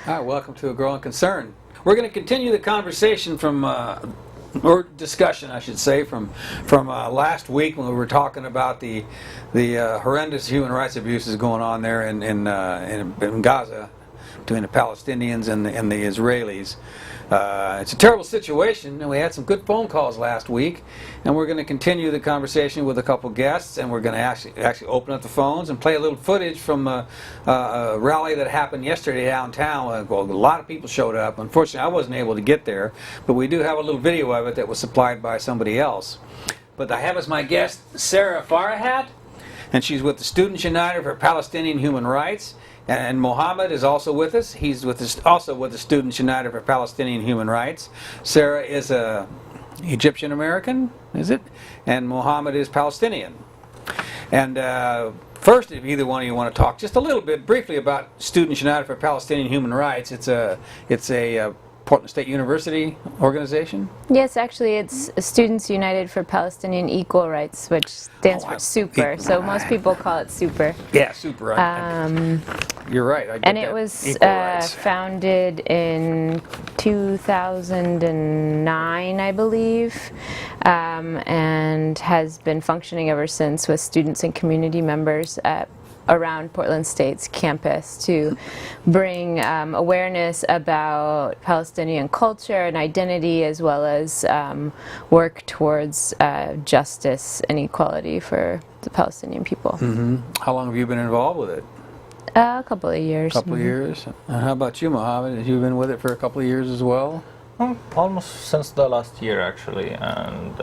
Hi, welcome to A Growing Concern. We're going to continue the conversation or discussion, I should say, from last week when we were talking about the horrendous human rights abuses going on there in Gaza between the Palestinians and the Israelis. It's a terrible situation, and we had some good phone calls last week, and we're going to continue the conversation with a couple guests, and we're going to actually open up the phones and play a little footage from a rally that happened yesterday downtown. Well, a lot of people showed up. Unfortunately, I wasn't able to get there, but we do have a little video of it that was supplied by somebody else. But I have as my guest Sarah Farahat, and she's with the Students United for Palestinian Human Rights. And Mohammed is also with us. He's also with the Students United for Palestinian Human Rights. Sarah is a Egyptian American, is it? And Mohammed is Palestinian. And first, if either one of you want to talk just a little bit briefly about Students United for Palestinian Human Rights, it's a Portland State University organization? Yes, actually it's Students United for Palestinian Equal Rights, which stands for SUPER. So most people call it SUPER. Yeah, SUPER. You're right. And it was founded in 2009, I believe, and has been functioning ever since with students and community members around Portland State's campus to bring awareness about Palestinian culture and identity, as well as work towards justice and equality for the Palestinian people. Mm-hmm. How long have you been involved with it? A couple of years. A couple of years. And how about you, Mohammed? Have you been with it for a couple of years as well? Almost since the last year, actually. And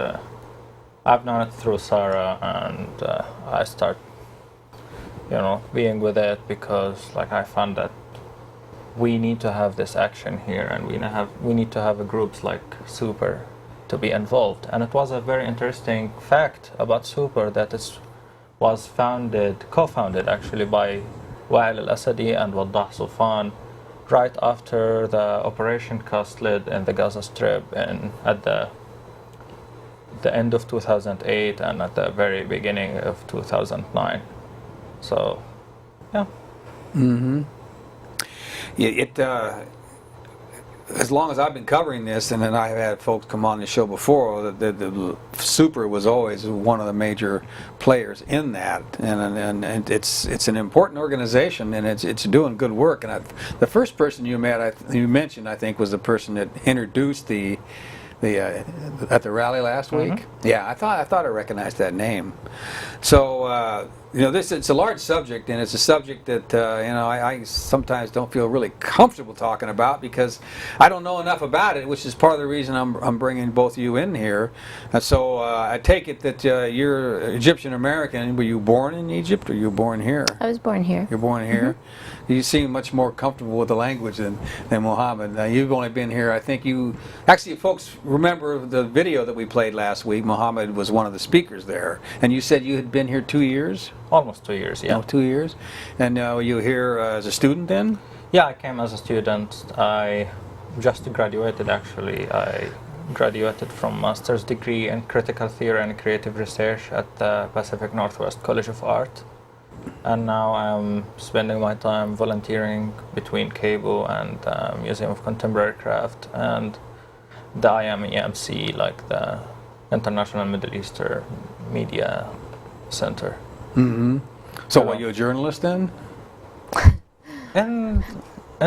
I've known it through Sarah, and I start being with it because I found that we need to have this action here, and we need to have groups like SUPER to be involved. And it was a very interesting fact about SUPER that it was co-founded actually by Wael al-Asadi and Waddah Sufan right after the Operation Cast Lead in the Gaza Strip at the end of 2008 and at the very beginning of 2009. So, yeah. Mm-hmm. As long as I've been covering this, and then I've had folks come on the show before, the SUPER was always one of the major players in that, and it's an important organization, and it's doing good work. And the first person you mentioned, I think, was the person that introduced at the rally last week. Yeah, I thought I recognized that name. So it's a large subject, and it's a subject that I sometimes don't feel really comfortable talking about because I don't know enough about it, which is part of the reason I'm bringing both of you in here. So I take it that you're Egyptian American. Were you born in Egypt, or you were born here? I was born here. You're born here. You seem much more comfortable with the language than Mohammed. You've only been here, I think actually, folks remember the video that we played last week. Mohammed was one of the speakers there, and you said you had been here 2 years? Almost 2 years, yeah. Oh, 2 years. And were you here as a student then? Yeah, I came as a student. I just graduated, actually. I graduated from master's degree in critical theory and creative research at the Pacific Northwest College of Art. And now I'm spending my time volunteering between KBU and the Museum of Contemporary Craft and the IMEMC, like the International Middle Eastern Media Center. Mm-hmm. So, are you a journalist then? In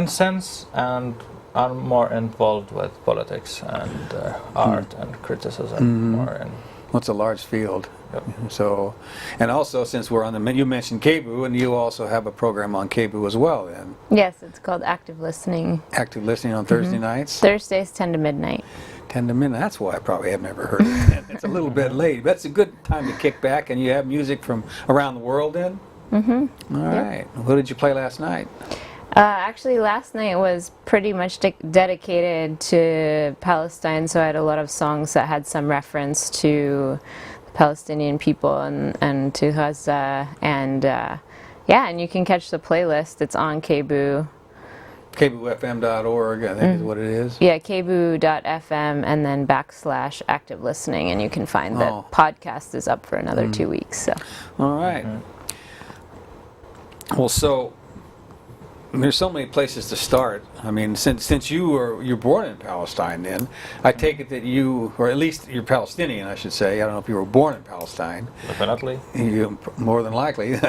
sense, and I'm more involved with politics and art and criticism. More in. Well, it's a large field. Yep. So, and also since we're on you mentioned KBU, and you also have a program on KBU as well then. Yes, it's called Active Listening. Active Listening on Thursday nights? Thursdays 10 to midnight. 10 to midnight. That's why I probably have never heard of it. It's a little bit late. That's a good time to kick back, and you have music from around the world then? Mm-hmm. All right. What did you play last night? Actually, last night was pretty much dedicated to Palestine, so I had a lot of songs that had some reference to Palestinian people and to Gaza, and and you can catch the playlist. It's on KBU. KBUFM.org, I think is what it is. Yeah, KBU.FM and then /active listening, and you can find the podcast is up for another 2 weeks. So. All right. Well, so there's so many places to start. I mean, since you're born in Palestine, then I take it that you, or at least you're Palestinian, I should say. I don't know if you were born in Palestine. Definitely. You more than likely.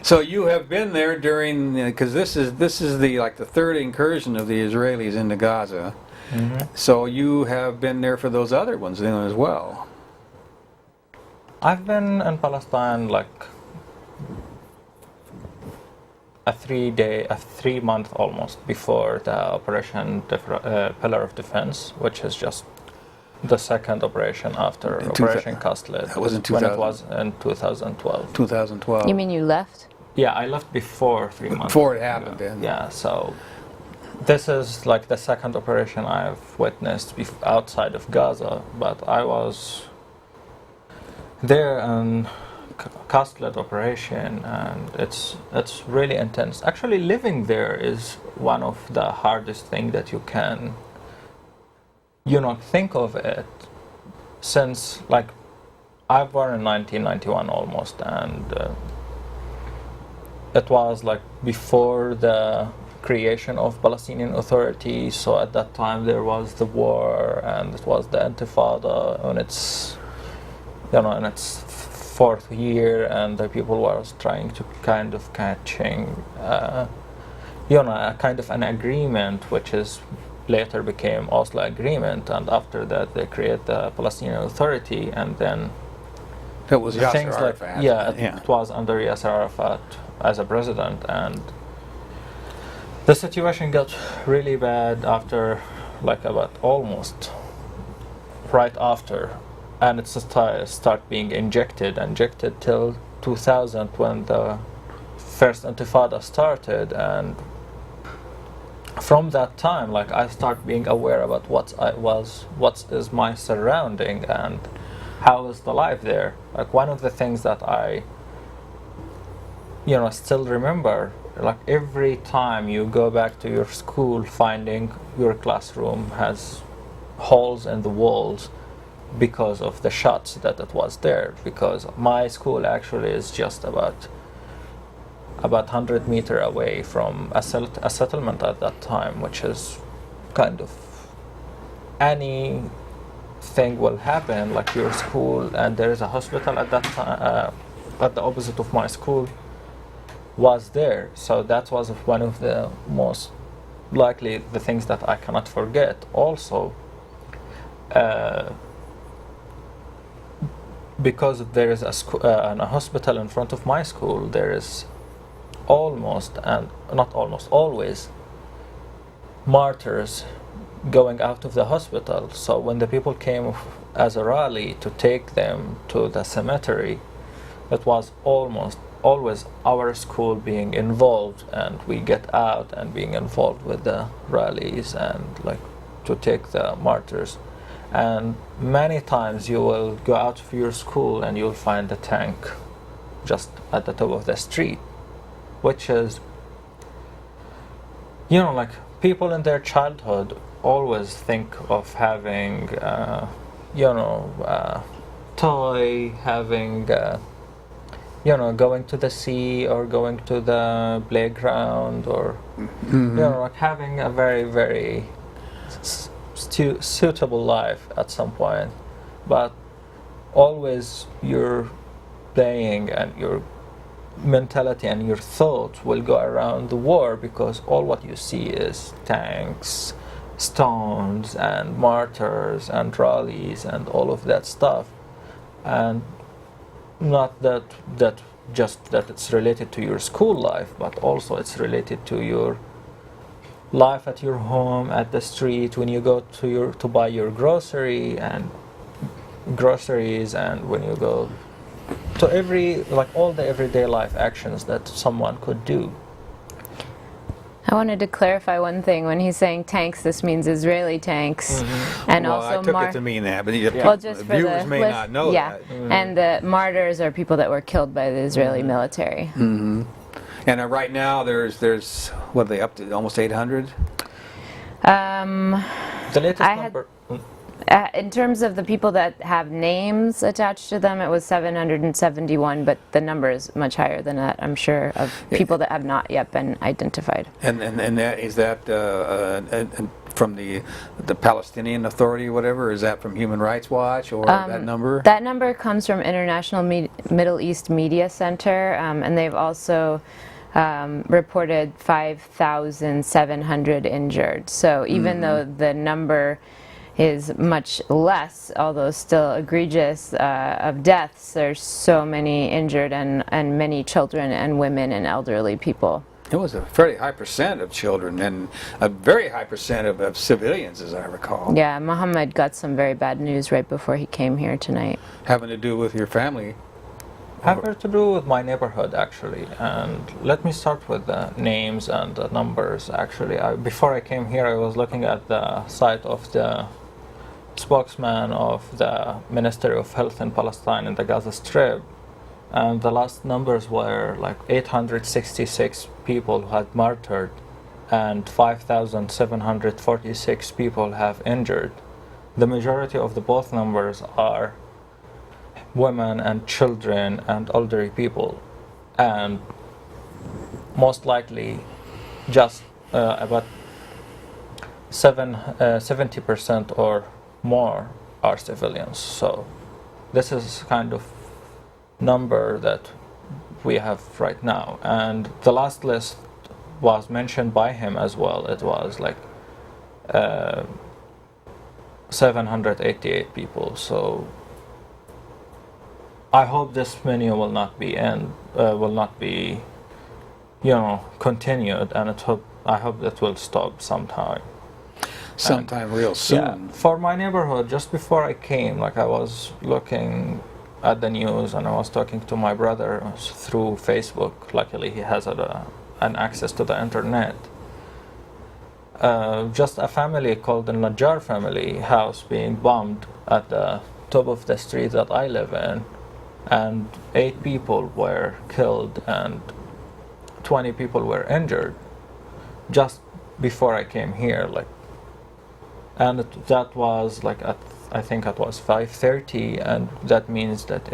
So you have been there during, because this is the third incursion of the Israelis into Gaza. Mm-hmm. So you have been there for those other ones then as well. I've been in Palestine like a 3-month almost before the Operation Pillar of Defense, which is just the second operation after Operation Castlet. That was in when it was in 2012. 2012. You mean you left? Yeah, I left before 3 months. Before it happened, then. Yeah, so this is like the second operation I've witnessed outside of Gaza, but I was there in Castlet operation, and it's really intense. Actually, living there is one of the hardest thing that you can, think of it, since like I was born in 1991 almost, and it was like before the creation of Palestinian Authority. So at that time there was the war, and it was the Intifada, and it's in its fourth year, and the people were trying to kind of catching, a kind of an agreement, which is later became Oslo Agreement, and after that they created the Palestinian Authority, and then It was Yasser things Arafat. like it was under Yasser Arafat as a president, and the situation got really bad after, like about almost right after, and it start being injected till 2000 when the first Intifada started, and from that time, like I start being aware about what is my surrounding and how is the life there. Like one of the things that I still remember, like every time you go back to your school, finding your classroom has holes in the walls because of the shots that it was there, because my school actually is just about 100 meters away from a settlement at that time, which is kind of anything will happen, like your school, and there is a hospital at that time, at the opposite of my school was there. So that was one of the most likely the things that I cannot forget. Also, because there is a hospital in front of my school, there is almost, and not almost, always martyrs going out of the hospital. So when the people came as a rally to take them to the cemetery, it was almost always our school being involved, and we get out and being involved with the rallies and like to take the martyrs. And many times you will go out of your school and you'll find the tank just at the top of the street, which is, like people in their childhood always think of having, toy, having, going to the sea or going to the playground, or, like having a very, very suitable life at some point. But always you're playing, and your mentality and your thoughts will go around the war, because all what you see is tanks, stones, and martyrs and rallies and all of that stuff. And not that it's related to your school life, but also it's related to your life at your home, at the street, when you go to buy your groceries, and when you go to all the everyday life actions that someone could do. I wanted to clarify one thing. When he's saying tanks, this means Israeli tanks, and Well, also I took it to mean that, but well, just for viewers the may not know that. And the martyrs are people that were killed by the Israeli military. And right now there's what are they up to, almost 800? The latest I number. In terms of the people that have names attached to them, it was 771, but the number is much higher than that, I'm sure, of people that have not yet been identified. And that is that from the Palestinian Authority or whatever? Is that from Human Rights Watch or that number? That number comes from International Middle East Media Center, and they've also reported 5,700 injured. So even though the number is much less, although still egregious, of deaths, there's so many injured and many children and women and elderly people. It was a fairly high percent of children and a very high percent of civilians, as I recall. Yeah, Mohammed got some very bad news right before he came here tonight. Having to do with your family. Having to do with my neighborhood, actually. And let me start with the names and the numbers, actually. Before I came here, I was looking at the site of the spokesman of the Ministry of Health in Palestine in the Gaza Strip, and the last numbers were like 866 people who had martyred and 5,746 people have injured. The majority of the both numbers are women and children and elderly people, and most likely just about 70% or more are civilians. So this is kind of number that we have right now, and the last list was mentioned by him as well. It was like 788 people. So I hope this menu will not be continued, and I hope that will stop sometime Real soon. Yeah, for my neighborhood, just before I came, like I was looking at the news and I was talking to my brother through Facebook. Luckily, he has an access to the internet. Just a family called the Najjar family house being bombed at the top of the street that I live in, and 8 people were killed and 20 people were injured just before I came here. And that was like I think it was 5:30, and that means that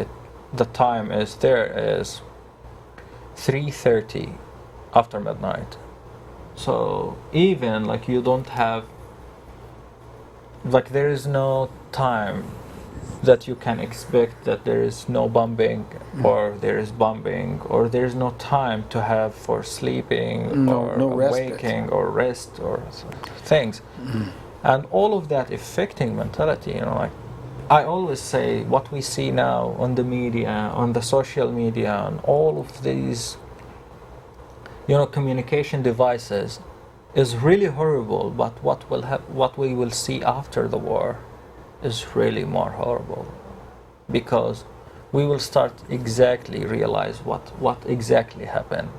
the time is 3:30 after midnight. So even like you don't have, like there is no time that you can expect that there is no bombing or there is bombing, or there is no time to have for sleeping or waking or rest or things. And all of that affecting mentality, like I always say, what we see now on the media, on the social media, and all of these, communication devices is really horrible. But what we will see after the war is really more horrible, because we will start exactly realize what exactly happened.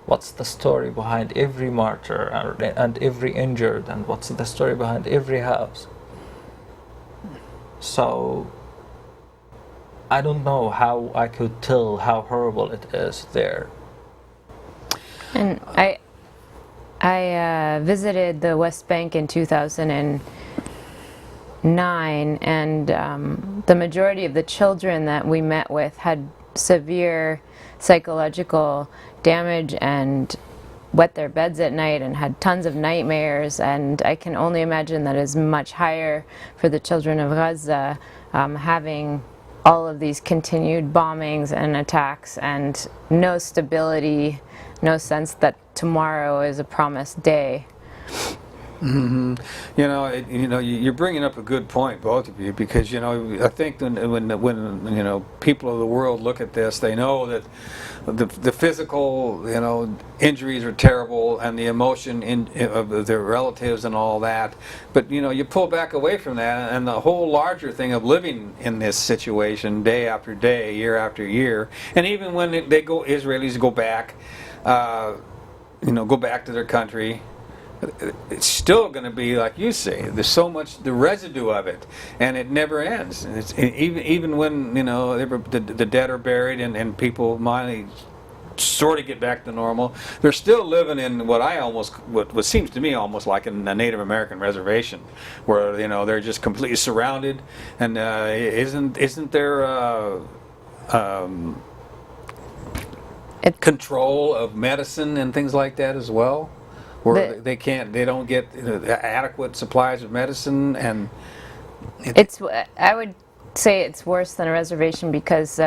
What's the story behind every martyr and every injured, and what's the story behind every house? So I don't know how I could tell how horrible it is there. And I visited the West Bank in 2009, and the majority of the children that we met with had severe psychological damage and wet their beds at night and had tons of nightmares, and I can only imagine that is much higher for the children of Gaza, having all of these continued bombings and attacks and no stability, no sense that tomorrow is a promised day. Mm-hmm. You're bringing up a good point, both of you, because I think when people of the world look at this, they know that the physical injuries are terrible, and the emotion of their relatives and all that. But you pull back away from that, and the whole larger thing of living in this situation day after day, year after year, and even when Israelis go back, go back to their country. It's still going to be like you say. There's so much the residue of it, and it never ends. And even when the dead are buried and people finally sort of get back to normal. They're still living in what seems to me almost like a Native American reservation, where they're just completely surrounded. And isn't there control of medicine and things like that as well, where they don't get adequate supplies of medicine, and I would say it's worse than a reservation because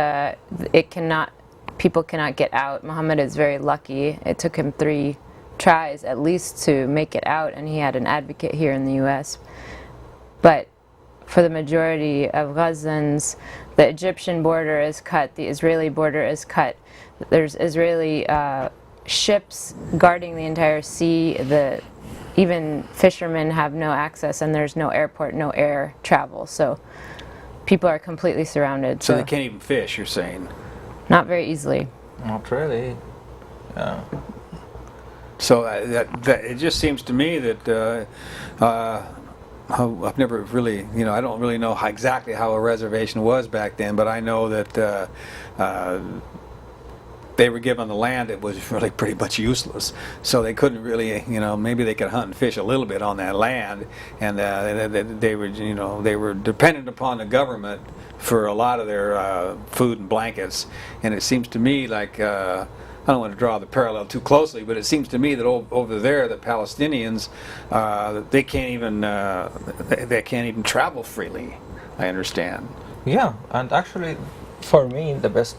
people cannot get out. Muhammad is very lucky. It took him 3 tries at least to make it out, and he had an advocate here in the U.S. But for the majority of Gazans, the Egyptian border is cut, the Israeli border is cut. There's Israeli ships guarding the entire sea. Even fishermen have no access, and there's no airport, no air travel. So people are completely surrounded. So they can't even fish, you're saying? Not very easily. Not really. Yeah. So it just seems to me that I've never really, I don't really know exactly how a reservation was back then, but I know that they were given the land that was really pretty much useless. So they couldn't really, maybe they could hunt and fish a little bit on that land, and they were dependent upon the government for a lot of their food and blankets. And it seems to me like, I don't want to draw the parallel too closely, but it seems to me that over there, the Palestinians, they can't even travel freely. I understand. Yeah, and actually, for me, the best,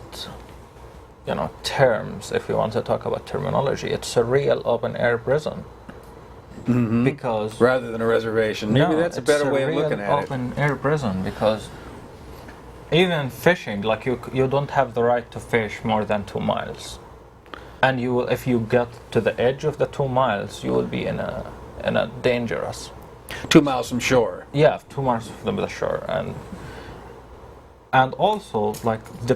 terms, if you want to talk about terminology, it's a real open-air prison. Mm-hmm. Because rather than a reservation, maybe that's a better way of looking at it. Open-air prison, because even fishing, like you don't have the right to fish more than 2 miles. And if you get to the edge of the 2 miles, you will be in a dangerous. 2 miles from shore. Yeah, 2 miles from the shore, and also like the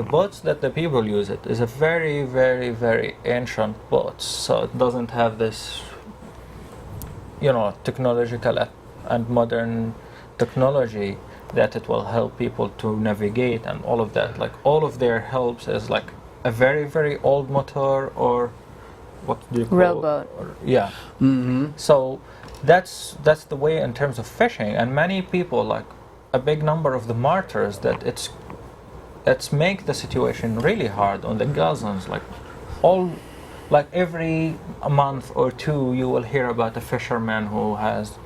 boats that the people use it is a very, very, very ancient boat, so it doesn't have this, technological and modern technology that it will help people to navigate and all of that. Like all of their helps is like a very, very old motor, or what do you call rowboat. Yeah. Mm-hmm. So that's the way in terms of fishing, and many people, like a big number of the martyrs, that it's make the situation really hard on the Gazans. Like every month or 2, you will hear about a fisherman who has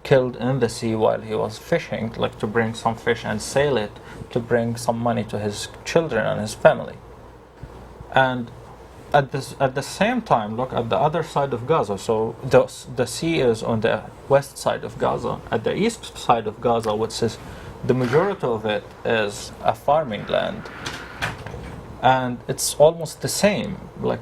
killed in the sea while he was fishing, like to bring some fish and sell it to bring some money to his children and his family. And at the same time, look at the other side of Gaza. So the sea is on the west side of Gaza. At the east side of Gaza, which is the majority of it is a farming land, and it's almost the same. Like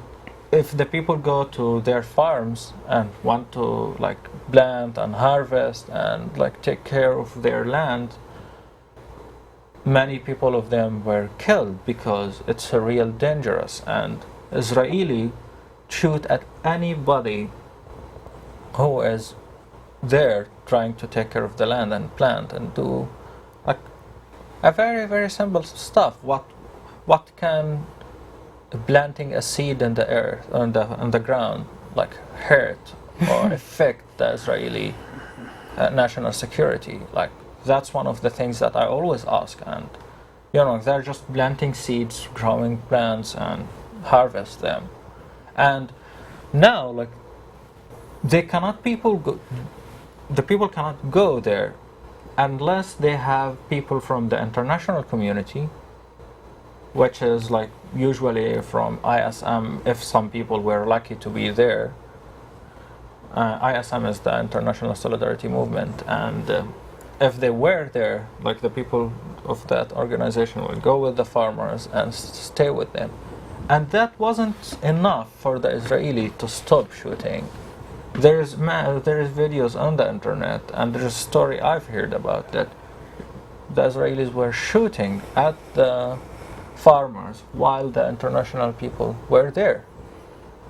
if the people go to their farms and want to like plant and harvest and like take care of their land, many people of them were killed because it's a real dangerous, and Israeli shoot at anybody who is there trying to take care of the land and plant and do like a very, very simple stuff. What can planting a seed in the earth, on the ground, like hurt or affect the Israeli national security? Like that's one of the things that I always ask. And they're just planting seeds, growing plants, and harvest them. And now, like the people cannot go there unless they have people from the international community, which is like usually from ISM, if some people were lucky to be there. ISM is the International Solidarity Movement, and if they were there, like the people of that organization will go with the farmers and stay with them. And that wasn't enough for the Israeli to stop shooting. There is videos on the internet, and there's a story I've heard about that the Israelis were shooting at the farmers while the international people were there.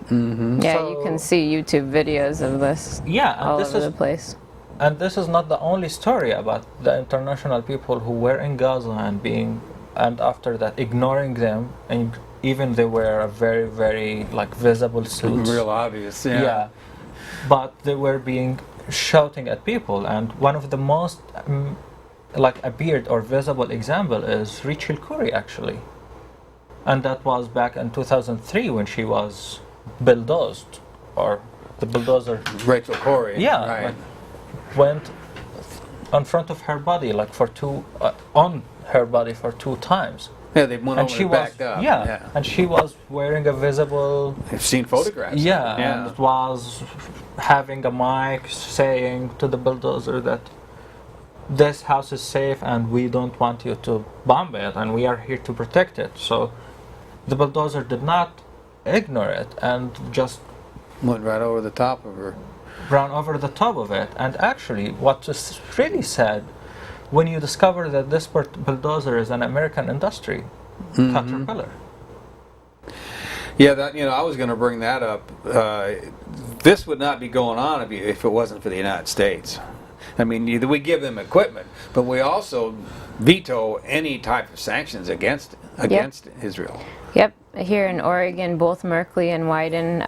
Mm-hmm. Yeah, So- you can see YouTube videos of this all over the place. And this is not the only story about the international people who were in Gaza and being and after that ignoring them, and even they wear a very, very like visible suits. Real obvious, Yeah, but they were being shouting at people, and one of the most like appeared or visible example is Rachel Corrie actually, and that was back in 2003 when she was bulldozed, or the bulldozer. Rachel Corrie. Yeah, right. like, went in front of her body like for on her body for 2 times. Yeah, they went And over she and was backed up. yeah, and she was wearing a visible. I've seen photographs. Yeah, and it was having a mic saying to the bulldozer that this house is safe and we don't want you to bomb it and we are here to protect it. So the bulldozer did not ignore it and just Went right over the top of her. ran over the top of it. And actually, what is really sad, when you discover that this bulldozer is an American industry, Caterpillar. Yeah, that I was going to bring that up. This would not be going on if it wasn't for the United States. I mean, we give them equipment, but we also veto any type of sanctions against Israel. Yep, here in Oregon, both Merkley and Wyden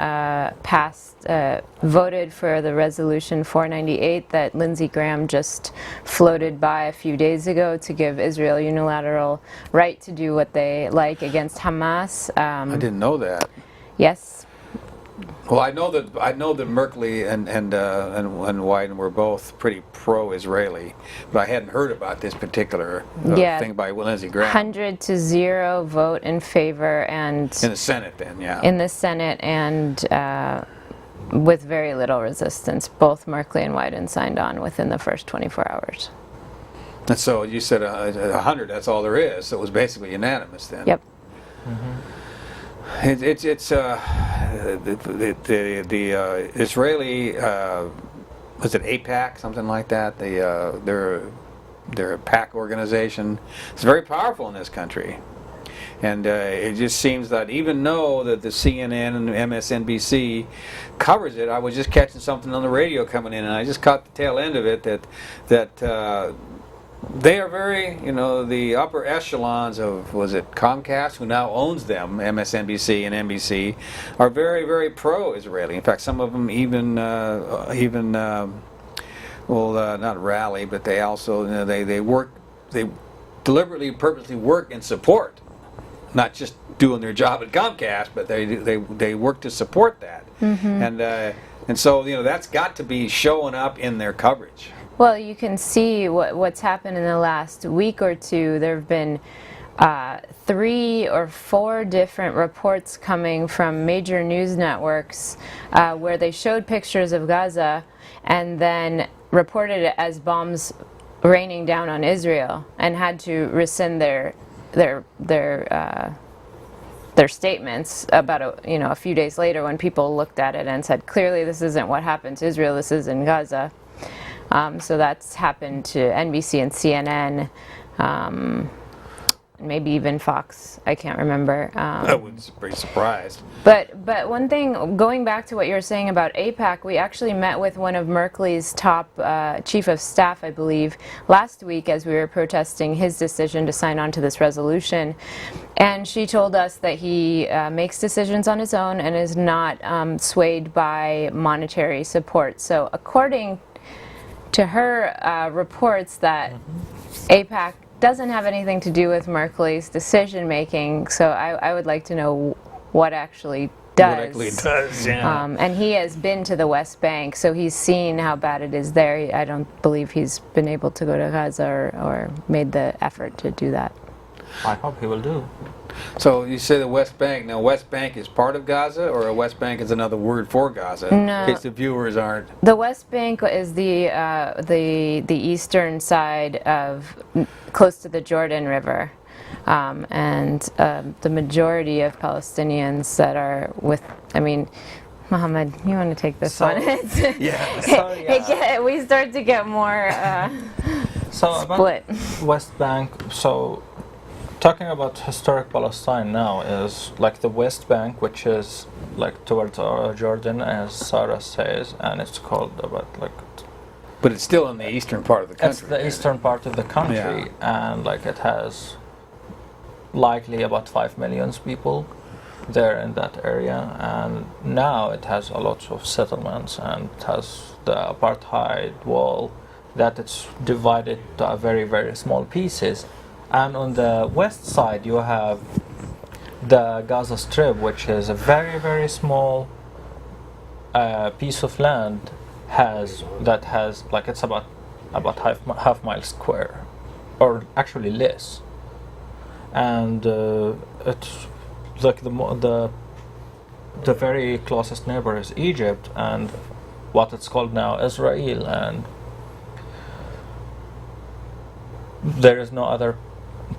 voted for the resolution 498 that Lindsey Graham just floated by a few days ago to give Israel unilateral right to do what they like against Hamas. I didn't know that. Yes. Well, I know that Merkley and Wyden were both pretty pro-Israeli, but I hadn't heard about this particular thing by Lindsey Graham. 100-0 vote in favor, and in the Senate, then, yeah. In the Senate, and with very little resistance. Both Merkley and Wyden signed on within the first 24 hours. And so you said 100. That's all there is. So it was basically unanimous then. Yep. The Israeli was it AIPAC, something like that? They're a PAC organization. It's very powerful in this country, and it just seems that even though that the CNN and MSNBC covers it, I was just catching something on the radio coming in, and I just caught the tail end of it that they are very, the upper echelons of, was it Comcast, who now owns them, MSNBC and NBC, are very, very pro-Israeli. In fact, some of them even not rally, but they also, they deliberately, purposely work in support, not just doing their job at Comcast, but they work to support that. And so, that's got to be showing up in their coverage. Well, you can see what's happened in the last week or two. There have been 3 or 4 different reports coming from major news networks where they showed pictures of Gaza and then reported it as bombs raining down on Israel, and had to rescind their statements about a few days later when people looked at it and said, clearly this isn't what happened to Israel, this is in Gaza. So that's happened to NBC and CNN, maybe even Fox. I can't remember. I wouldn't be surprised. But one thing, going back to what you were saying about AIPAC, we actually met with one of Merkley's top chief of staff, I believe, last week as we were protesting his decision to sign on to this resolution. And she told us that he makes decisions on his own and is not swayed by monetary support. So according to her reports that AIPAC doesn't have anything to do with Merkley's decision making, so I would like to know what actually does. What actually does, yeah. And he has been to the West Bank, so he's seen how bad it is there. I don't believe he's been able to go to Gaza or made the effort to do that. I hope he will do. So you say the West Bank. Now, West Bank is part of Gaza, or a West Bank is another word for Gaza? No. In case the viewers aren't. The West Bank is the eastern side of close to the Jordan River, and the majority of Palestinians that are with. I mean, Mohammed, you want to take this one? Yeah. We start to get more split. About West Bank. So, talking about historic Palestine now is like the West Bank, which is like towards Jordan, as Sarah says, and it's called about like. But it's still in the eastern part of the country. It's the eastern part of the country, and like it has likely about 5 million people there in that area, and now it has a lot of settlements and it has the apartheid wall that it's divided to very, very small pieces. And on the west side you have the Gaza Strip, which is a very, very small piece of land that has like it's about half mile square, or actually less, and it's like the very closest neighbor is Egypt and what it's called now Israel, and there is no other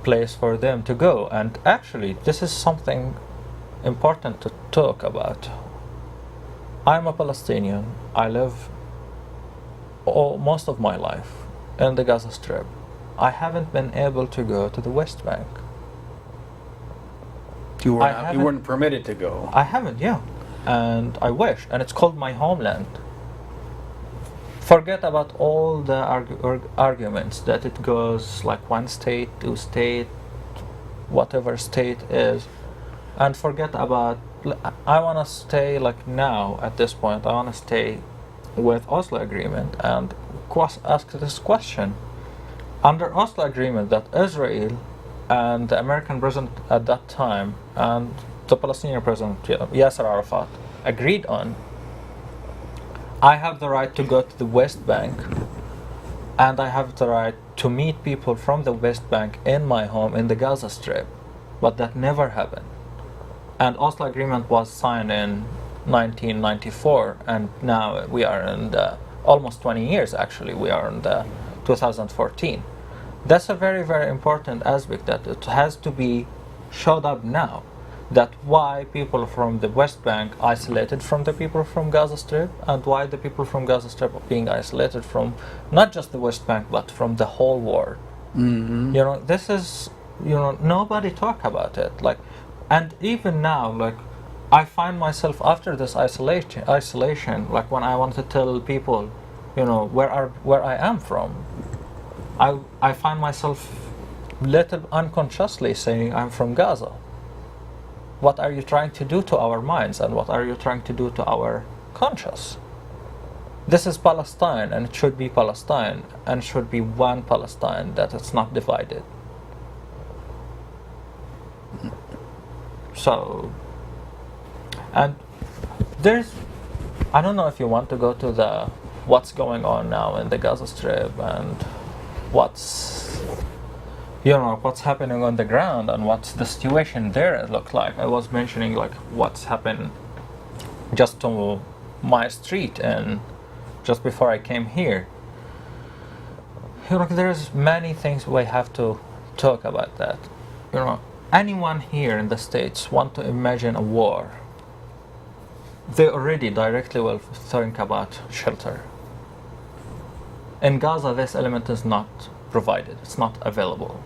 place for them to go. And actually this is something important to talk about. I'm a Palestinian. I live most of my life in the Gaza Strip. I haven't been able to go to the West Bank. You weren't permitted to go. I haven't, yeah. And I wish. And it's called my homeland. Forget about all the arguments that it goes like one state, two state, whatever state is. And forget about, I want to stay like now at this point, I want to stay with Oslo Agreement and ask this question. Under Oslo Agreement that Israel and the American president at that time and the Palestinian president Yasser Arafat agreed on, I have the right to go to the West Bank and I have the right to meet people from the West Bank in my home in the Gaza Strip, but that never happened. And Oslo Agreement was signed in 1994, and now we are in the almost 20 years actually, we are in the 2014. That's a very, very important aspect that it has to be showed up now, that why people from the West Bank isolated from the people from Gaza Strip, and why the people from Gaza Strip are being isolated from not just the West Bank but from the whole world. Mm-hmm. You know, this is, you know, nobody talk about it. Like, and even now, like, I find myself after this isolation, like when I want to tell people, you know, where I am from, I find myself little unconsciously saying I'm from Gaza. What are you trying to do to our minds, and what are you trying to do to our conscious? This is Palestine, and it should be Palestine, and it should be one Palestine, that it's not divided. So, and there's, I don't know if you want to go to the what's going on now in the Gaza Strip and what's, you know, what's happening on the ground and what's the situation there look like. I was mentioning like what's happened just to my street and just before I came here. You know, there's many things we have to talk about that. You know, anyone here in the States want to imagine a war, they already directly will think about shelter. In Gaza, this element is not provided, it's not available.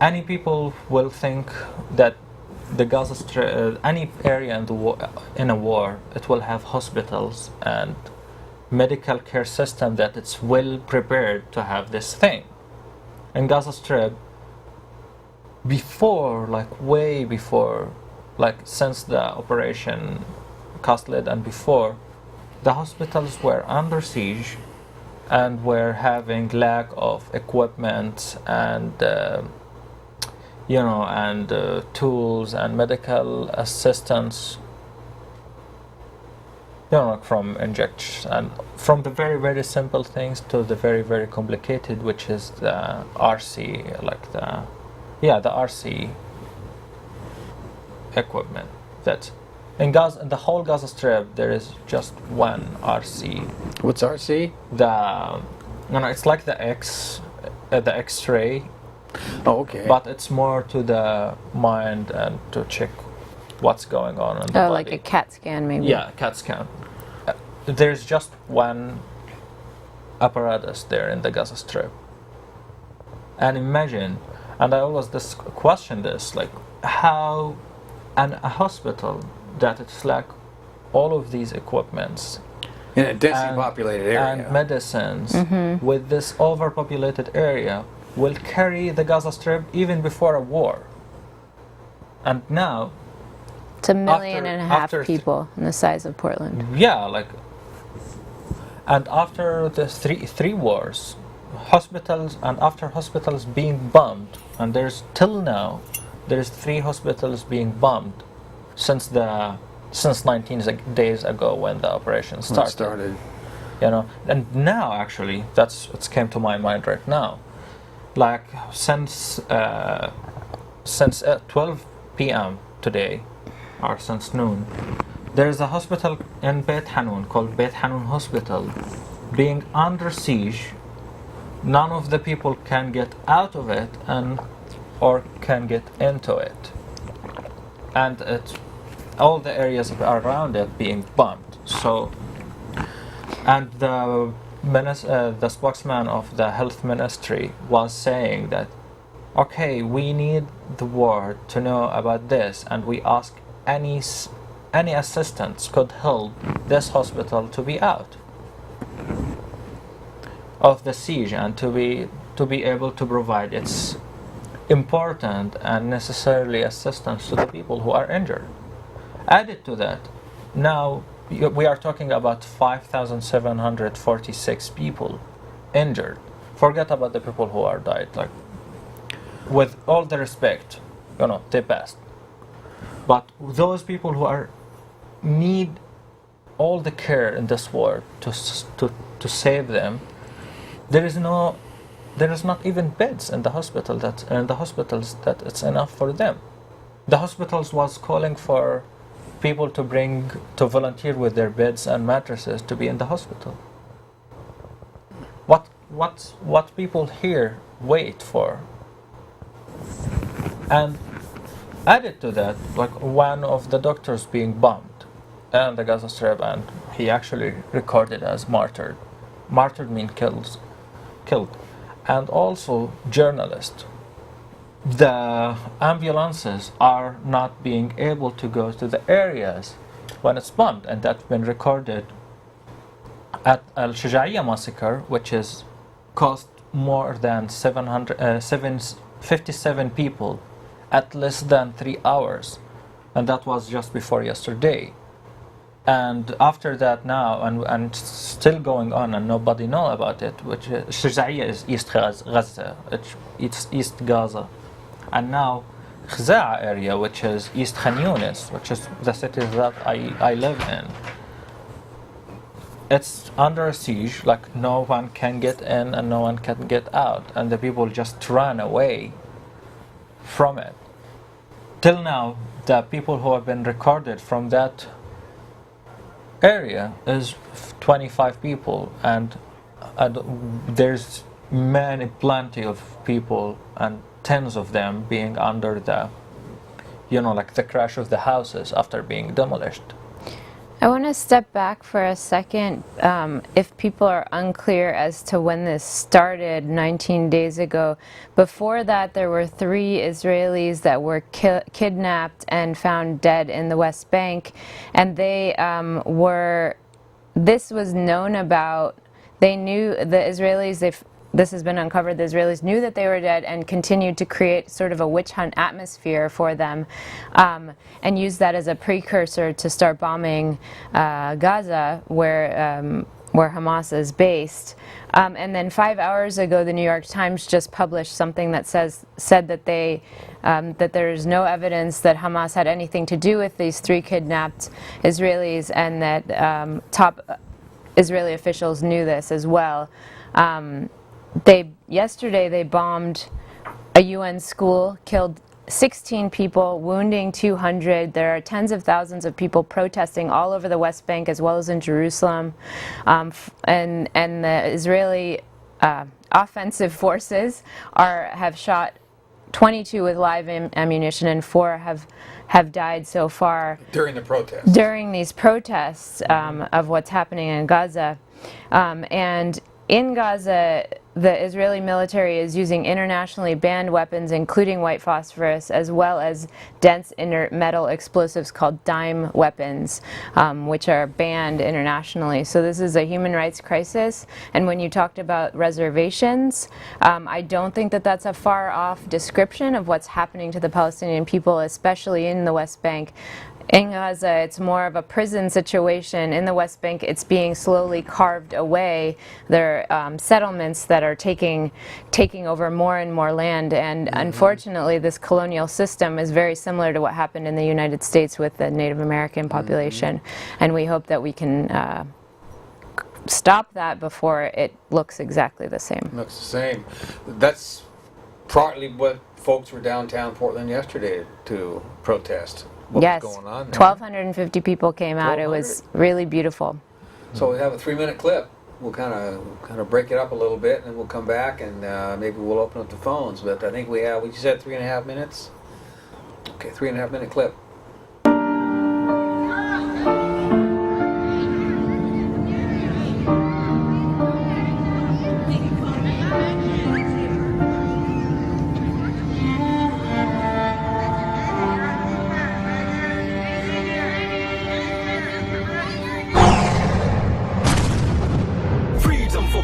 Any people will think that the Gaza Strip, any area in a war, it will have hospitals and medical care system that it's well prepared to have this thing. In Gaza Strip, before, like way before, like since the operation Cast-Lead and before, the hospitals were under siege and were having lack of equipment and you know, and tools and medical assistance, you know, from injections and from the very, very simple things to the very, very complicated, which is the RC, like the RC equipment. That in Gaza, in the whole Gaza Strip, there is just one RC. What's RC? It's like the X-ray. Oh, okay. But it's more to the mind and to check what's going on in the body. Like a CAT scan, maybe. Yeah, CAT scan. There's just one apparatus there in the Gaza Strip. And imagine, and I always question this, like how a hospital that it's like all of these equipments in a densely populated area and medicines with this overpopulated area, will carry the Gaza Strip even before a war. And now, It's a million and a half after people in the size of Portland. yeah, like, and after the three wars, hospitals, and after hospitals being bombed, and there's 3 hospitals being bombed since 19 days ago when the operation started. You know, and now actually that's what came to my mind right now. Like since 12 p.m. today, or since noon, there is a hospital in Beit Hanun called Beit Hanun Hospital being under siege. None of the people can get out of it or can get into it, and all the areas around it being bombed. So, and the spokesman of the health ministry was saying that, okay, we need the world to know about this, and we ask any assistance could help this hospital to be out of the siege and to be able to provide its important and necessarily assistance to the people who are injured. Added to that, now we are talking about 5,746 people injured. Forget about the people who are died. Like, with all the respect, they passed. But those people who need all the care in this world to save them, there is not even beds in the hospitals that it's enough for them. The hospitals was calling for people to volunteer with their beds and mattresses to be in the hospital. What people here wait for. And added to that, like one of the doctors being bombed in the Gaza Strip, and he actually recorded as martyred. Martyred means killed. And also journalists. The ambulances are not being able to go to the areas when it's bombed, and that's been recorded at Al Shuja'iyya massacre, which is cost more than 57 people at less than 3 hours, and that was just before yesterday. And after that now, and still going on, and nobody know about it, which Shuja'iyya is East Gaza, it's East Gaza. And now Khza'a area, which is East Khan Yunis, which is the city that I live in, it's under siege. Like, no one can get in and no one can get out, and the people just run away from it. Till now, the people who have been recorded from that area is 25 people, and there's plenty of people, and tens of them being under the crash of the houses after being demolished. I want to step back for a second. If people are unclear as to when this started 19 days ago, before that there were 3 Israelis that were kidnapped and found dead in the West Bank, and this was known about. They knew, the Israelis, this has been uncovered, the Israelis knew that they were dead and continued to create sort of a witch hunt atmosphere for them, and used that as a precursor to start bombing Gaza, where Hamas is based. And then 5 hours ago, the New York Times just published something that said that that there is no evidence that Hamas had anything to do with these 3 kidnapped Israelis, and that top Israeli officials knew this as well. Yesterday they bombed a UN school, killed 16 people, wounding 200. There are tens of thousands of people protesting all over the West Bank as well as in Jerusalem. And the Israeli offensive forces have shot 22 with live ammunition, and 4 have died so far. During the protests. During these protests of what's happening in Gaza. And in Gaza, the Israeli military is using internationally banned weapons, including white phosphorus, as well as dense inert metal explosives called dime weapons, which are banned internationally. So this is a human rights crisis. And when you talked about reservations, I don't think that that's a far off description of what's happening to the Palestinian people, especially in the West Bank. In Gaza, it's more of a prison situation. In the West Bank, it's being slowly carved away. There are settlements that are taking over more and more land. And unfortunately, this colonial system is very similar to what happened in the United States with the Native American population. And we hope that we can stop that before it looks exactly the same. Looks the same. That's partly what folks were downtown Portland yesterday to protest. What Yes, was going on there. 1,250 people came out. It was really beautiful. So we have a 3-minute clip. We'll kind of break it up a little bit, and then we'll come back and maybe we'll open up the phones. But I think we said 3.5 minutes. Okay, 3.5 minute clip.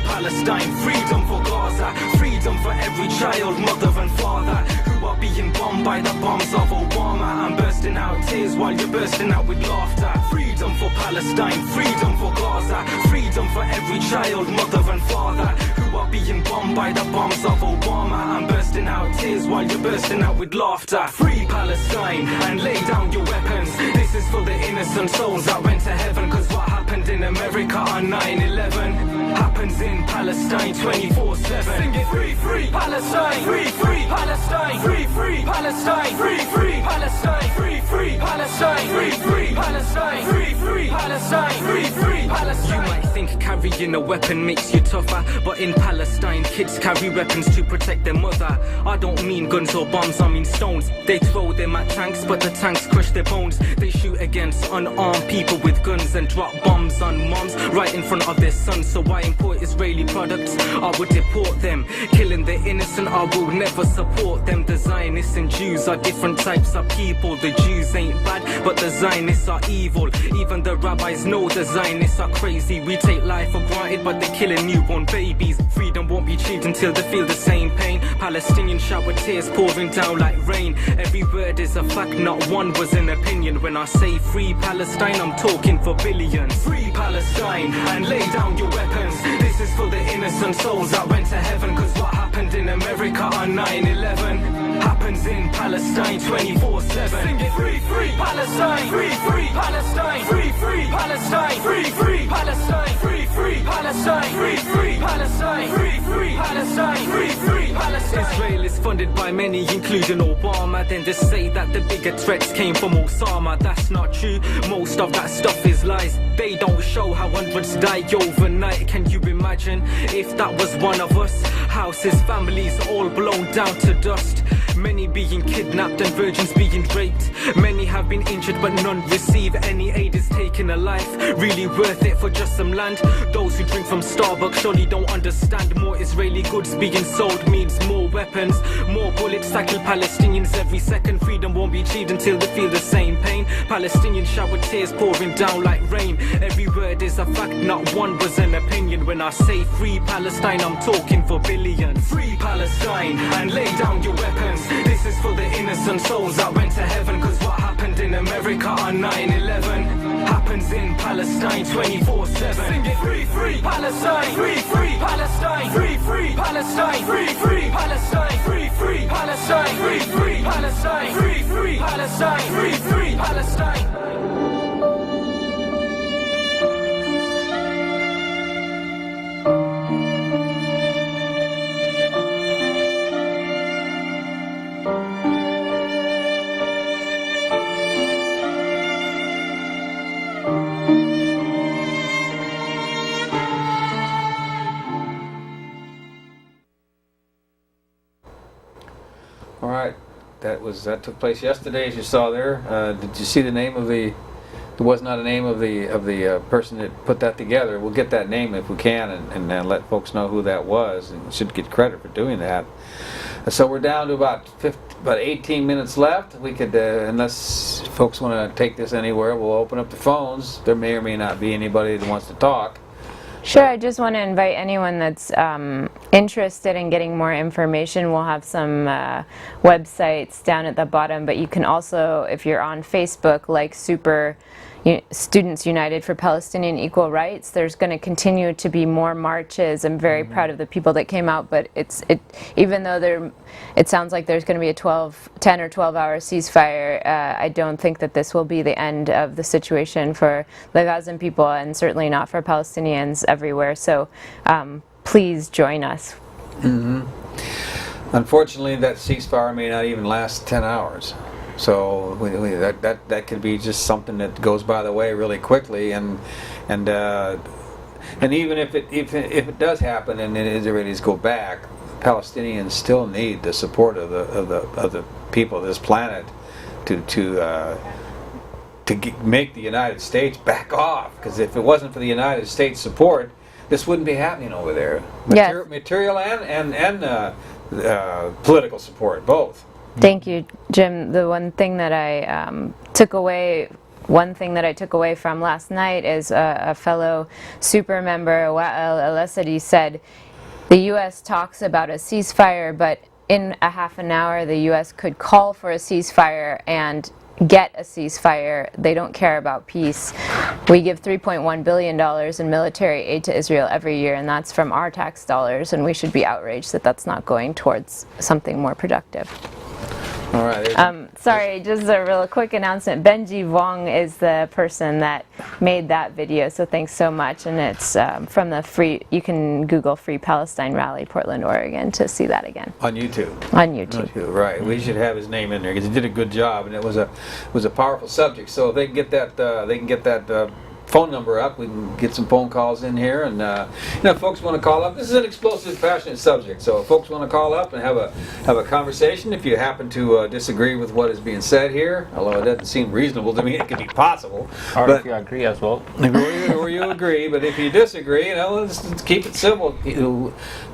Palestine, freedom for Gaza, freedom for every child, mother and father who are being bombed by the bombs of Obama. I'm bursting out tears while you're bursting out with laughter. Freedom for Palestine, freedom for Gaza, freedom for every child, mother and father who are being bombed by the bombs of Obama. I'm bursting out tears while you're bursting out with laughter. Free Palestine and lay down your weapons. This is for the innocent souls that went to heaven, cause what happened in America on 9/11 happens in Palestine 24/7. Sing it, free, free Palestine, free, free Palestine, free, free Palestine, free, free Palestine, free, free Palestine, free, free Palestine, free, free Palestine, free, free Palestine. You might think carrying a weapon makes you tougher, but in Palestine, kids carry weapons to protect their mother. I don't mean guns or bombs, I mean stones. They throw them at tanks, but the tanks crush their bones. They shoot against unarmed people with guns and drop bombs on moms right in front of their sons. So why import Israeli products? I would deport them. Killing the innocent, I will never support them. The Zionists and Jews are different types of people. The Jews ain't bad, but the Zionists are evil. Even the rabbis know the Zionists are crazy. We take life for granted, but they're killing newborn babies. Freedom won't be achieved until they feel the same pain. Palestinians shower tears pouring down like rain. Every word is a fact, not one was an opinion. When I say free Palestine, I'm talking for billions. Free Palestine and lay down your weapons. This is for the innocent souls that went to heaven, cause what happened in America on 9/11 happens in Palestine 24/7. Sing it, free, free Palestine, free, free Palestine, free, free Palestine, free, free Palestine, free, free Palestine, free, free Palestine, free, free Palestine, free, free Palestine. Israel is funded by many, including Obama. Then just say that the bigger threats came from Osama. That's not true. Most of that stuff is lies. They don't show how hundreds die overnight. Can you imagine if that was one of us? Houses, families all blown down to dust. Many being kidnapped and virgins being raped. Many have been injured but none receive any aid. Is taking a life really worth it for just some land? Those who drink from Starbucks surely don't understand. More Israeli goods being sold means more weapons, more bullets that kill Palestinians every second. Freedom won't be achieved until they feel the same pain. Palestinians shower tears pouring down like rain. Every word is a fact, not one was an opinion. When I say free Palestine, I'm talking for billions. Free Palestine and lay down your weapons. This is for the innocent souls that went to heaven, cause what happened in America on 9/11 happens in Palestine 24/7. Sing it, free, free Palestine, free, free Palestine, free, free Palestine, free, free Palestine, free, free Palestine, free, free Palestine, free, free Palestine, free, free Palestine. All right, that took place yesterday, as you saw there. Did you see the name of the there was not a name of the person that put that together. We'll get that name if we can, and let folks know who that was, and should get credit for doing that. So we're down to about 18 minutes left. We could, unless folks want to take this anywhere, we'll open up the phones. There may or may not be anybody that wants to talk. Sure, I just want to invite anyone that's interested in getting more information. We'll have some websites down at the bottom, but you can also, if you're on Facebook, like Students United for Palestinian Equal Rights, there's going to continue to be more marches. I'm very proud of the people that came out, but even though it sounds like there's going to be a 10 or 12 hour ceasefire, I don't think that this will be the end of the situation for the Gazan people, and certainly not for Palestinians everywhere. So please join us. Unfortunately, that ceasefire may not even last 10 hours. So that could be just something that goes by the way really quickly, and even if it does happen and the Israelis go back, Palestinians still need the support of the people of this planet to make the United States back off. Because if it wasn't for the United States support, this wouldn't be happening over there. Yes. Material and political support, both. Thank you, Jim. The one thing that I took away from last night is a fellow super member, Wa'el El-Asadi, said the U.S. talks about a ceasefire, but in a half an hour the U.S. could call for a ceasefire and get a ceasefire. They don't care about peace. We give $3.1 billion in military aid to Israel every year, and that's from our tax dollars, and we should be outraged that that's not going towards something more productive. All right. Sorry, just a real quick announcement. Benji Wong is the person that made that video, so thanks so much. And it's from the you can Google Free Palestine Rally, Portland, Oregon, to see that again. On YouTube. On YouTube. Right. We should have his name in there because he did a good job, and it was a powerful subject. So if they can get that phone number up, we can get some phone calls in here, and if folks want to call up, this is an explosive, passionate subject, so if folks want to call up and have a conversation, if you happen to disagree with what is being said here, although it doesn't seem reasonable to me, it could be possible. Or if you agree as well. Or you agree, but if you disagree, let's keep it civil.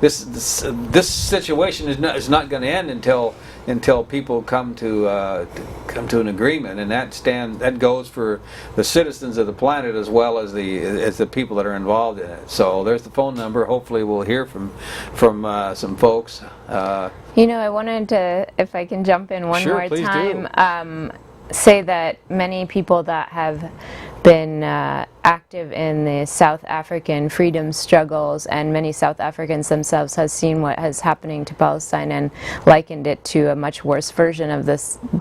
This situation is not going to end until people come to an agreement, and that goes for the citizens of the planet as well as the people that are involved in it. So there's the phone number. Hopefully we'll hear from some folks. I wanted to, if I can jump in one Sure, more please time, say that many people that have been active in the South African freedom struggles, and many South Africans themselves has seen what is happening to Palestine and likened it to a much worse version of the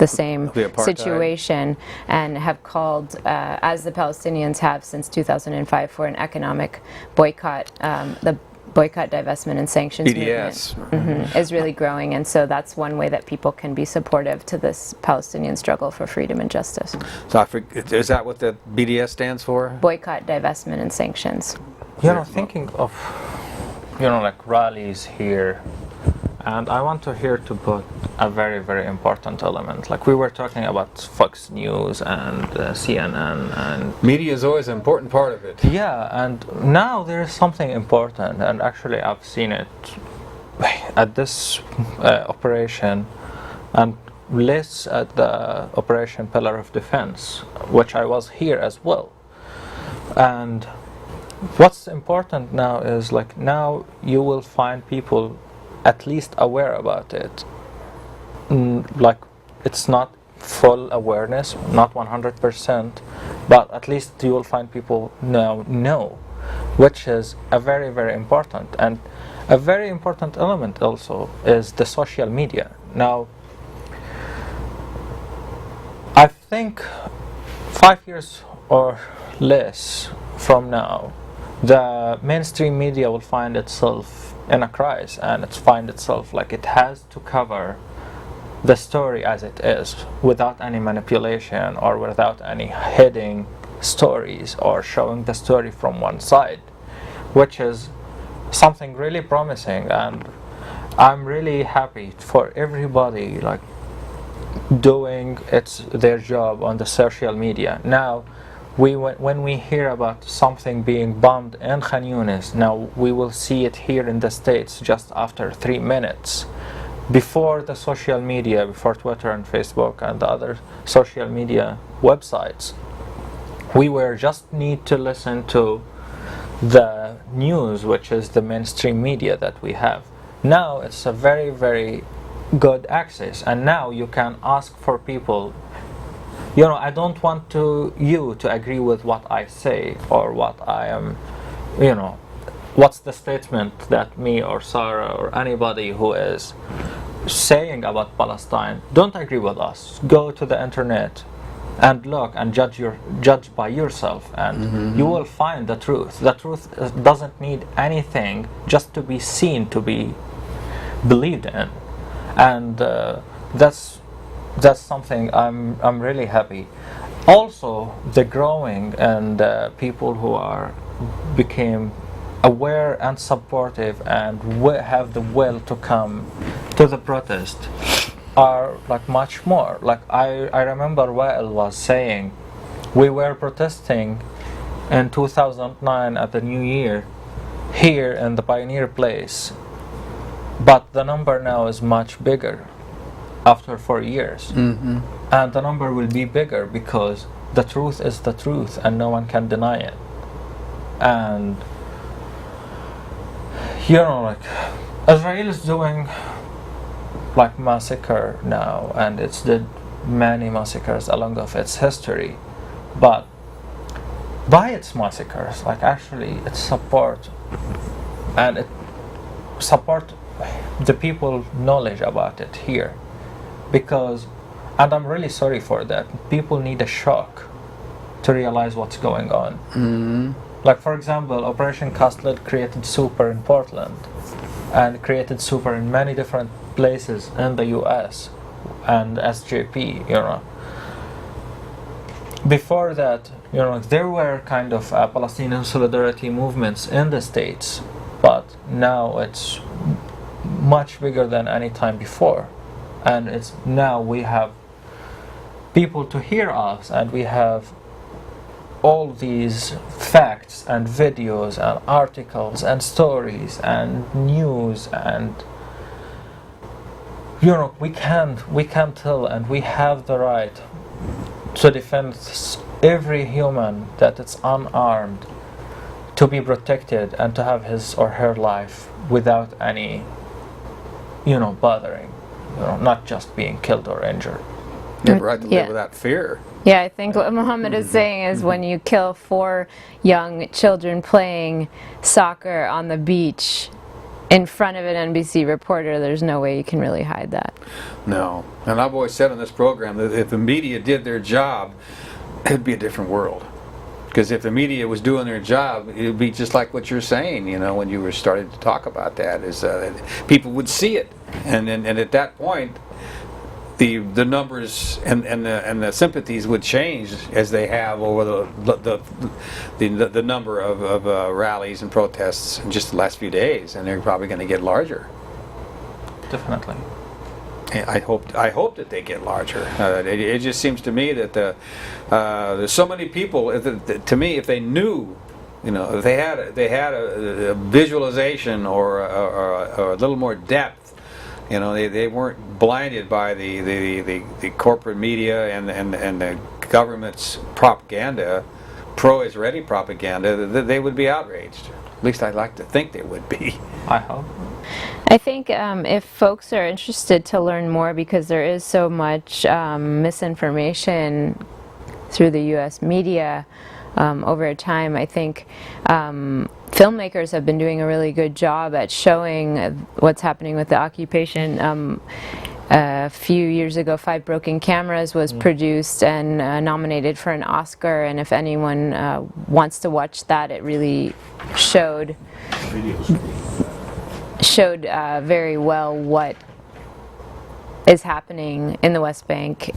same situation, and have called, as the Palestinians have since 2005, for an economic boycott. The boycott, divestment, and sanctions BDS movement is really growing, and so that's one way that people can be supportive to this Palestinian struggle for freedom and justice. So is that what the BDS stands for? Boycott, divestment, and sanctions. Thinking of like rallies here, and I want to put a very, very important element. Like we were talking about Fox News and CNN, and media is always an important part of it. Yeah, and now there is something important, and actually I've seen it at this operation, and less at the Operation Pillar of Defense, which I was here as well. And what's important now is now you will find people at least aware about it. It's not full awareness, not 100%, but at least you will find people now know, which is a very, very important. And a very important element also is the social media. Now, I think 5 years or less from now, the mainstream media will find itself in a crisis, and find itself like it has to cover the story as it is, without any manipulation or without any heading stories or showing the story from one side, which is something really promising. And I'm really happy for everybody doing their job on the social media. Now, when we hear about something being bombed in Khan Yunis, now we will see it here in the States just after 3 minutes. Before the social media, before Twitter and Facebook and the other social media websites, we were just need to listen to the news, which is the mainstream media that we have. Now it's a very, very good access, and now you can ask for people, you know, I don't want you to agree with what I say or what I am, you know, what's the statement that me or Sarah or anybody who is saying about Palestine. Don't agree with us. Go to the internet and look and judge by yourself, and you will find the truth. The truth doesn't need anything just to be seen, to be believed in, and that's something I'm really happy. Also, the growing and people who are became aware and supportive and have the will to come to the protest are like much more. Like I remember Wael was saying, we were protesting in 2009 at the New Year here in the Pioneer Place, but the number now is much bigger after 4 years. And the number will be bigger because the truth is the truth and no one can deny it. And you know, like Israel is doing like massacre now, and it's did many massacres along of its history, but by its massacres, like actually it support and it support the people knowledge about it here, because, and I'm really sorry for that, people need a shock to realize what's going on. Like for example, Operation Castlet created super in Portland and created super in many different places in the US and SJP, you know. Before that, you know, there were kind of Palestinian solidarity movements in the States, but now it's much bigger than any time before. And it's now we have people to hear us, and we have all these facts and videos and articles and stories and news, and you know, we can tell, and we have the right to defend every human that is unarmed, to be protected and to have his or her life without any, you know, bothering, you know, not just being killed or injured. You have the right to live without fear. Yeah, I think what Muhammad is saying is when you kill 4 young children playing soccer on the beach in front of an NBC reporter, there's no way you can really hide that. No. And I've always said on this program that if the media did their job, it'd be a different world. Because if the media was doing their job, it'd be just like what you're saying, you know, when you were starting to talk about that, is people would see it. And at that point, the numbers and the sympathies would change as they have over the number of rallies and protests in just the last few days, and they're probably going to get larger. Definitely. And I hope that they get larger. It just seems to me that there's so many people. To me, if they knew, you know, if they had a visualization or a little more depth. You know, they weren't blinded by the corporate media and the government's propaganda, pro-Israeli propaganda. They would be outraged. At least I'd like to think they would be. I hope. I think if folks are interested to learn more, because there is so much misinformation through the U.S. media over time, I think filmmakers have been doing a really good job at showing what's happening with the occupation. A few years ago, 5 Broken Cameras was produced and nominated for an Oscar, and if anyone wants to watch that, it really showed very well what is happening in the West Bank.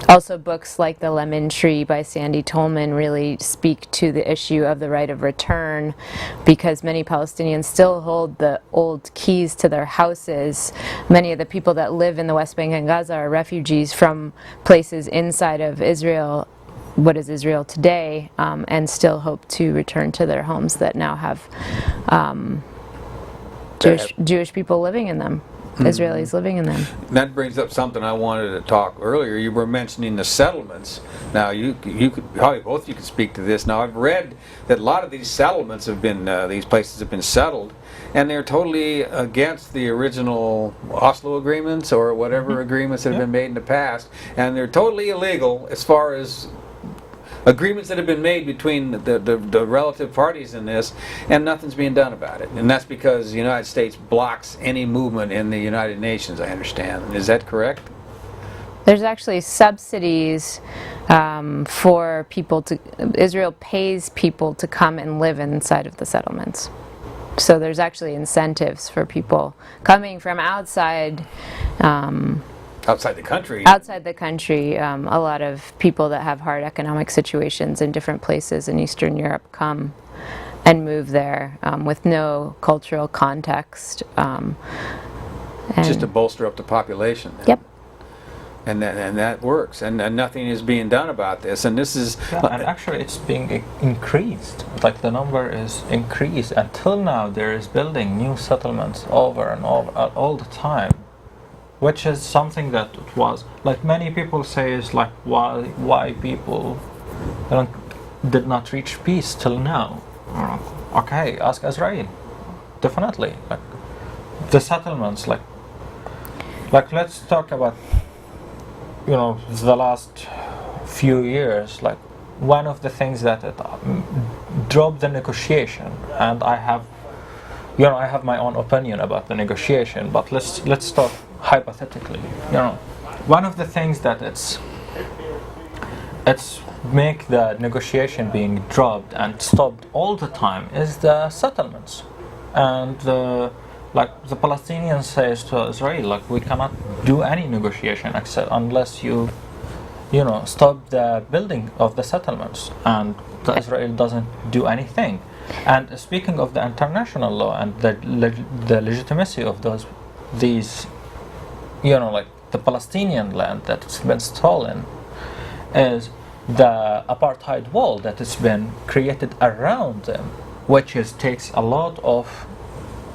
Also, books like The Lemon Tree by Sandy Tolman really speak to the issue of the right of return, because many Palestinians still hold the old keys to their houses. Many of the people that live in the West Bank and Gaza are refugees from places inside of Israel what is Israel today, and still hope to return to their homes that now have Jewish people living in them, Israelis living in them. That brings up something I wanted to talk earlier. You were mentioning the settlements. Now, you could probably both you could speak to this. Now, I've read that a lot of these settlements have been these places have been settled, and they're totally against the original Oslo agreements or whatever agreements that have been made in the past, and they're totally illegal as far as agreements that have been made between the relative parties in this, and nothing's being done about it. And that's because the United States blocks any movement in the United Nations, I understand. Is that correct? There's actually subsidies for people to, Israel pays people to come and live inside of the settlements. So there's actually incentives for people coming from outside Outside the country? outside the country. A lot of people that have hard economic situations in different places in Eastern Europe come and move there with no cultural context. Just to bolster up the population. Yep. And that works. And nothing is being done about this. And this is... Yeah, and actually it's being increased. Like the number is increased. Until now there is building new settlements over and over all the time. Which is something that it was, like many people say, is like why people did not reach peace till now. Okay, ask Israel. Definitely, like the settlements, like let's talk about the last few years. Like one of the things that it dropped the negotiation, and I have my own opinion about the negotiation, but let's talk hypothetically. One of the things that it's make the negotiation being dropped and stopped all the time is the settlements, and the Palestinians says to Israel, like, we cannot do any negotiation except unless you stop the building of the settlements, and Israel doesn't do anything. And speaking of the international law and the legitimacy of these the Palestinian land that's been stolen, is the apartheid wall that has been created around them, which takes a lot of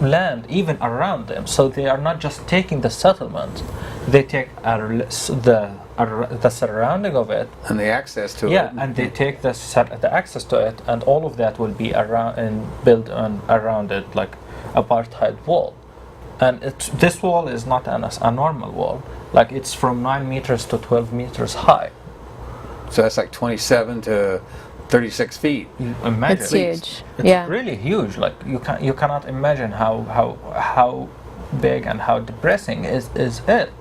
land even around them. So they are not just taking the settlement, they take the surrounding of it and the access to it. Yeah, and they take the access to it, and all of that will be around and built around it like apartheid wall. And this wall is not a normal wall. Like, it's from 9 meters to 12 meters high. So that's like 27 to 36 feet. Imagine. It's huge. It's really huge. Like, you cannot imagine how big and how depressing is it.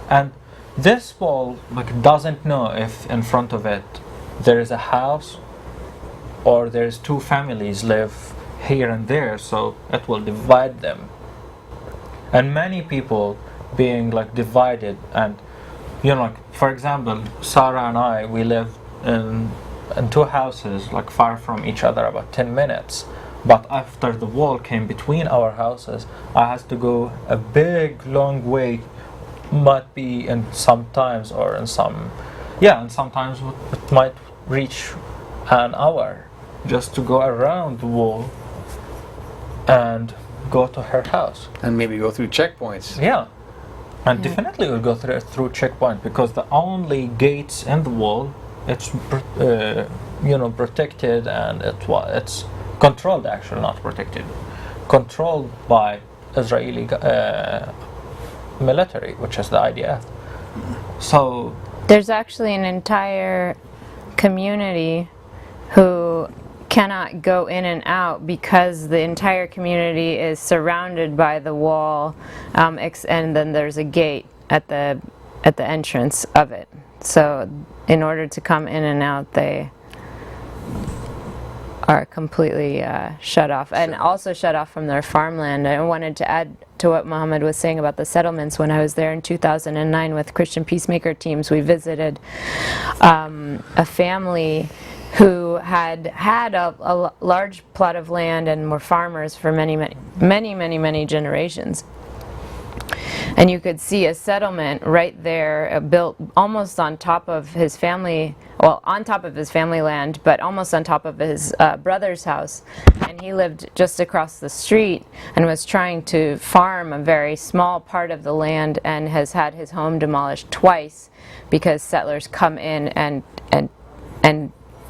And this wall doesn't know if in front of it there is a house or there's two families live here and there, so it will divide them. And many people being divided, and for example, Sarah and I, we live in two houses far from each other, about 10 minutes. But after the wall came between our houses, I had to go a big long way, might be and sometimes it might reach an hour just to go around the wall and go to her house. And maybe go through checkpoints. Yeah. And definitely we'll go through checkpoint, because the only gates in the wall, it's protected, and it's controlled, actually not protected, controlled by Israeli military, which is the IDF. So there's actually an entire community who cannot go in and out because the entire community is surrounded by the wall, and then there's a gate at the entrance of it. So in order to come in and out, they are completely shut off, and also shut off from their farmland. I wanted to add to what Mohammed was saying about the settlements. When I was there in 2009 with Christian Peacemaker teams, we visited a family who had a large plot of land and were farmers for many generations. and you could see a settlement right there, built almost on top of his family, well, on top of his family land, but almost on top of his brother's house. And he lived just across the street and was trying to farm a very small part of the land, and has had his home demolished twice because settlers come in and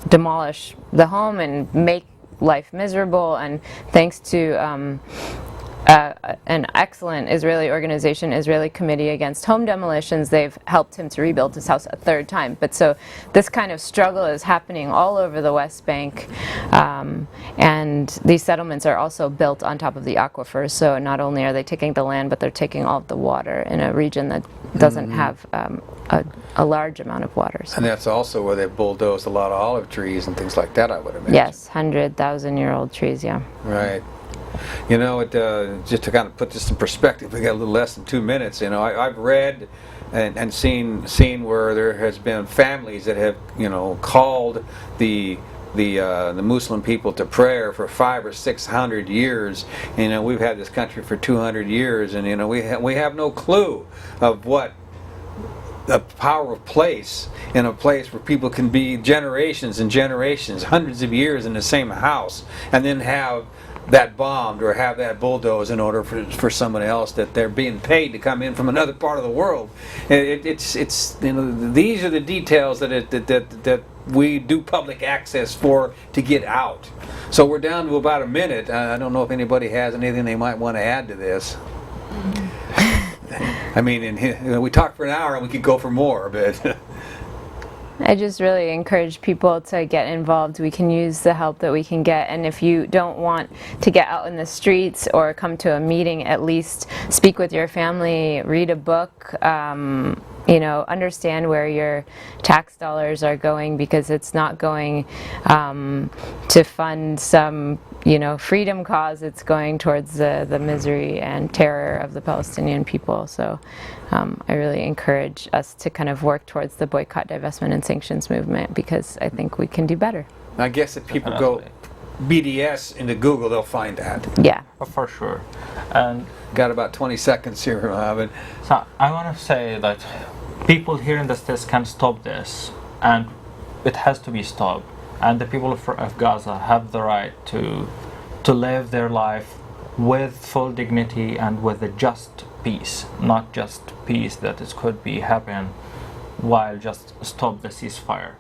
demolish the home and make life miserable. And thanks to an excellent Israeli organization, Israeli Committee Against Home Demolitions, they've helped him to rebuild his house a third time. But so this kind of struggle is happening all over the West Bank, and these settlements are also built on top of the aquifers. So not only are they taking the land, but they're taking all of the water in a region that doesn't have a large amount of water. So. And that's also where they bulldozed a lot of olive trees and things like that, I would imagine. Yes, 100,000-year-old trees, yeah. Right. You know, just to kind of put this in perspective, we got a little less than 2 minutes. You know, I've read and seen where there has been families that have, you know, called the Muslim people to prayer for 500 or 600 years. You know, we've had this country for 200 years, and you know, we have no clue of what the power of place in a place where people can be generations and generations, hundreds of years in the same house, and then have that bombed or have that bulldozed in order for someone else that they're being paid to come in from another part of the world. It's you know, these are the details that we do public access for to get out. So we're down to about a minute. I don't know if anybody has anything they might want to add to this. I mean, you know, we talked for an hour and we could go for more, but I just really encourage people to get involved. We can use the help that we can get, and if you don't want to get out in the streets or come to a meeting, at least speak with your family, read a book, you know, understand where your tax dollars are going, because it's not going to fund some, you know, freedom cause. It's going towards the misery and terror of the Palestinian people. So I really encourage us to kind of work towards the boycott, divestment, and sanctions movement, because I think we can do better. I guess if people go BDS into Google, they'll find that. Yeah. For sure. And Got about 20 seconds here, Mohammed. so I want to say that people here in the States can stop this, and it has to be stopped. And the people of Gaza have the right to live their life with full dignity and with a just peace, not just peace that it could be happen while just stop the ceasefire.